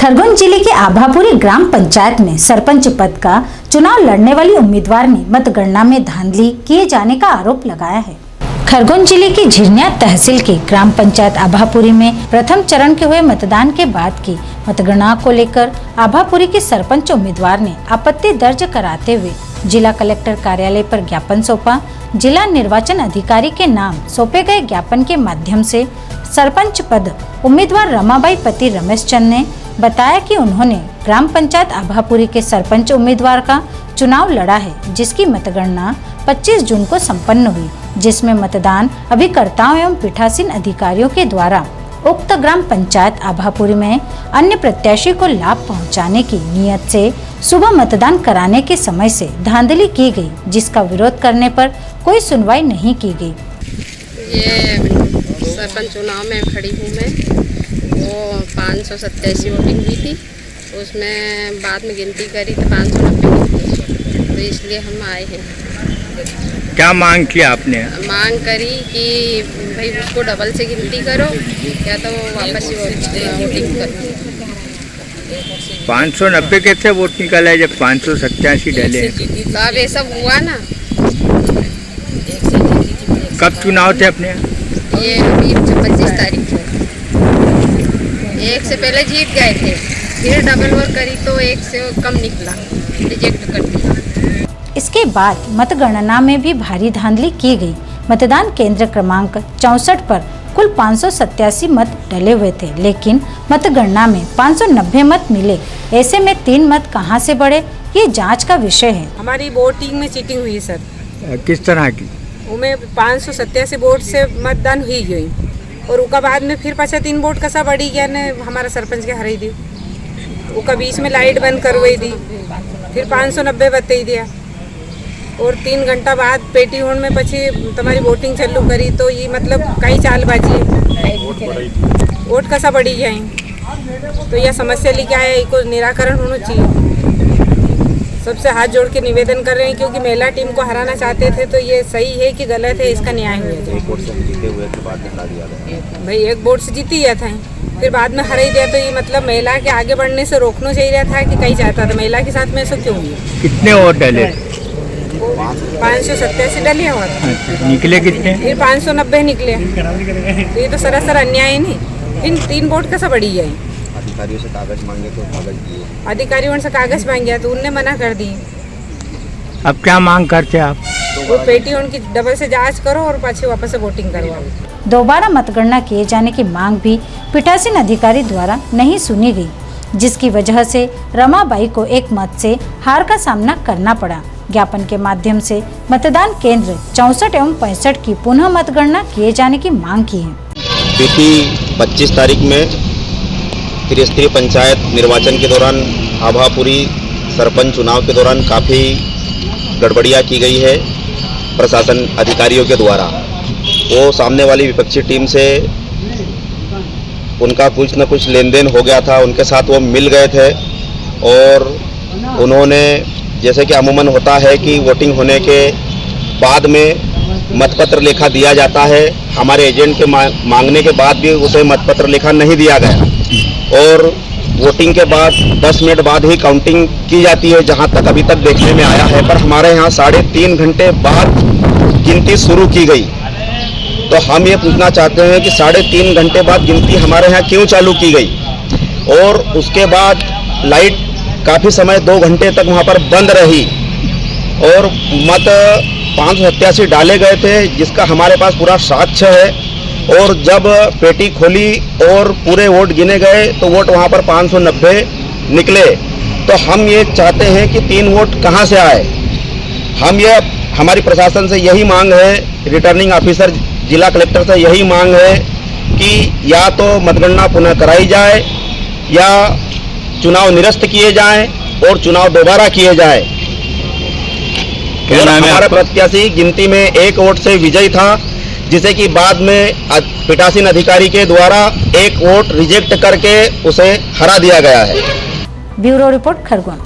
खरगोन जिले के आभापुरी ग्राम पंचायत में सरपंच पद का चुनाव लड़ने वाली उम्मीदवार ने मतगणना में धांधली किए जाने का आरोप लगाया है। खरगोन जिले की झिरनिया तहसील के ग्राम पंचायत आभापुरी में प्रथम चरण के हुए मतदान के बाद की मतगणना को लेकर आभापुरी के सरपंच उम्मीदवार ने आपत्ति दर्ज कराते हुए जिला कलेक्टर कार्यालय पर ज्ञापन सौंपा। जिला निर्वाचन अधिकारी के नाम सौंपे गए ज्ञापन के माध्यम से सरपंच पद उम्मीदवार रमाबाई पति रमेश चंद ने बताया कि उन्होंने ग्राम पंचायत आभापुरी के सरपंच उम्मीदवार का चुनाव लड़ा है, जिसकी मतगणना 25 जून को संपन्न हुई, जिसमें मतदान अभिकर्ताओं एवं पीठासीन अधिकारियों के द्वारा उक्त ग्राम पंचायत आभापुरी में अन्य प्रत्याशी को लाभ पहुंचाने की नियत से सुबह मतदान कराने के समय से धांधली की गई, जिसका विरोध करने पर कोई सुनवाई नहीं की गई। ये सरपंच चुनाव में खड़ी हूँ मैं, वो 587 वोटिंग हुई थी, उसमें बाद में गिनती करी तो 590, तो इसलिए हम आए हैं। क्या मांग किया आपने? मांग करी कि भाई उसको डबल से गिनती करो या तो वापस वोटिंग करो। 590 कैसे वोट निकाला है जब 587 डाले? तो अब ये सब हुआ ना। कब चुनाव थे अपने? ये अभी 25 तारीख को, एक से पहले जीत गए थे, फिर डबल वोट करी तो एक से कम निकला, रिजेक्ट कर दिया। इसके बाद मतगणना में भी भारी धांधली की गई। मतदान केंद्र क्रमांक 64 पर कुल 587 मत डले हुए थे, लेकिन मतगणना में 590 मत मिले। ऐसे में 3 मत कहां से बढ़े, ये जांच का विषय है। हमारी वोटिंग में चीटिंग हुई सर। किस तरह की? उमें 587 वोट से मतदान हुई गई और उसका बाद में फिर पाछा 3 वोट कसा बढ़ी गया ने हमारा सरपंच के हराई दी। उसका बीच में लाइट बंद करवाई दी, फिर 590 बता दिया और 3 घंटा बाद पेटी होने में पछी तुम्हारी वोटिंग चालू करी, तो ये मतलब कई चालबाजी वोट कसा बढ़ी गया। तो यह समस्या लेके आया, इसको निराकरण होना चाहिए। सबसे हाथ जोड़ के निवेदन कर रहे हैं, क्योंकि महिला टीम को हराना चाहते थे, तो ये सही है कि गलत है, इसका न्याय हुआ जाए। भाई एक वोट से जीती गया था, फिर बाद में हराई दिया, तो ये मतलब महिला के आगे बढ़ने से रोकना चाहिए था कि कहीं चाहता था। महिला के साथ में ऐसा क्यों हुआ? कितने वोट डाले? 587 डाले और निकले कितने? फिर 590 निकले। तो ये तो सरासर अन्याय है नहीं। फिर 3 वोट कैसा बढ़ी गया? अधिकारियों से कागज मांगे तो कागज दिए, अधिकारियों से कागज मांगे तो उनने मना कर दी। अब क्या मांग करते आप? वो पेटी उनकी डबल से जांच करो और पाछे वापस से वोटिंग करवाओ। दोबारा मतगणना किए जाने की मांग भी पीठासीन अधिकारी द्वारा नहीं सुनी गई, जिसकी वजह से रमाबाई को 1 मत से हार का सामना करना पड़ा। ज्ञापन के माध्यम से मतदान केंद्र 64 एवं 65 की पुनः मतगणना किए जाने की मांग की है। बीती 25 तारीख में त्रिस्तरीय पंचायत निर्वाचन के दौरान आभापुरी सरपंच चुनाव के दौरान काफ़ी गड़बड़ियाँ की गई है प्रशासन अधिकारियों के द्वारा। वो सामने वाली विपक्षी टीम से उनका कुछ न कुछ लेन देन हो गया था, उनके साथ वो मिल गए थे और उन्होंने, जैसे कि अमूमन होता है कि वोटिंग होने के बाद में मतपत्र लेखा दिया जाता है, हमारे एजेंट के मांगने के बाद भी उसे मतपत्र लेखा नहीं दिया गया और वोटिंग के बाद 10 मिनट बाद ही काउंटिंग की जाती है, जहां तक अभी तक देखने में आया है। पर हमारे यहाँ 3.5 घंटे बाद गिनती शुरू की गई। तो हम ये पूछना चाहते हैं कि 3.5 घंटे बाद गिनती हमारे यहाँ क्यों चालू की गई? और उसके बाद लाइट काफ़ी समय 2 घंटे तक वहाँ पर बंद रही और मत 587 डाले गए थे, जिसका हमारे पास पूरा साक्ष्य है। और जब पेटी खोली और पूरे वोट गिने गए तो वोट वहाँ पर 590 निकले। तो हम ये चाहते हैं कि 3 वोट कहाँ से आए? हमारी प्रशासन से यही मांग है, रिटर्निंग ऑफिसर जिला कलेक्टर से यही मांग है कि या तो मतगणना पुनः कराई जाए या चुनाव निरस्त किए जाएं और चुनाव दोबारा किए जाए। हमारा प्रत्याशी गिनती में 1 वोट से विजयी था, जिसे कि बाद में पीठासीन अधिकारी के द्वारा 1 वोट रिजेक्ट करके उसे हरा दिया गया है। Bureau report Khargone.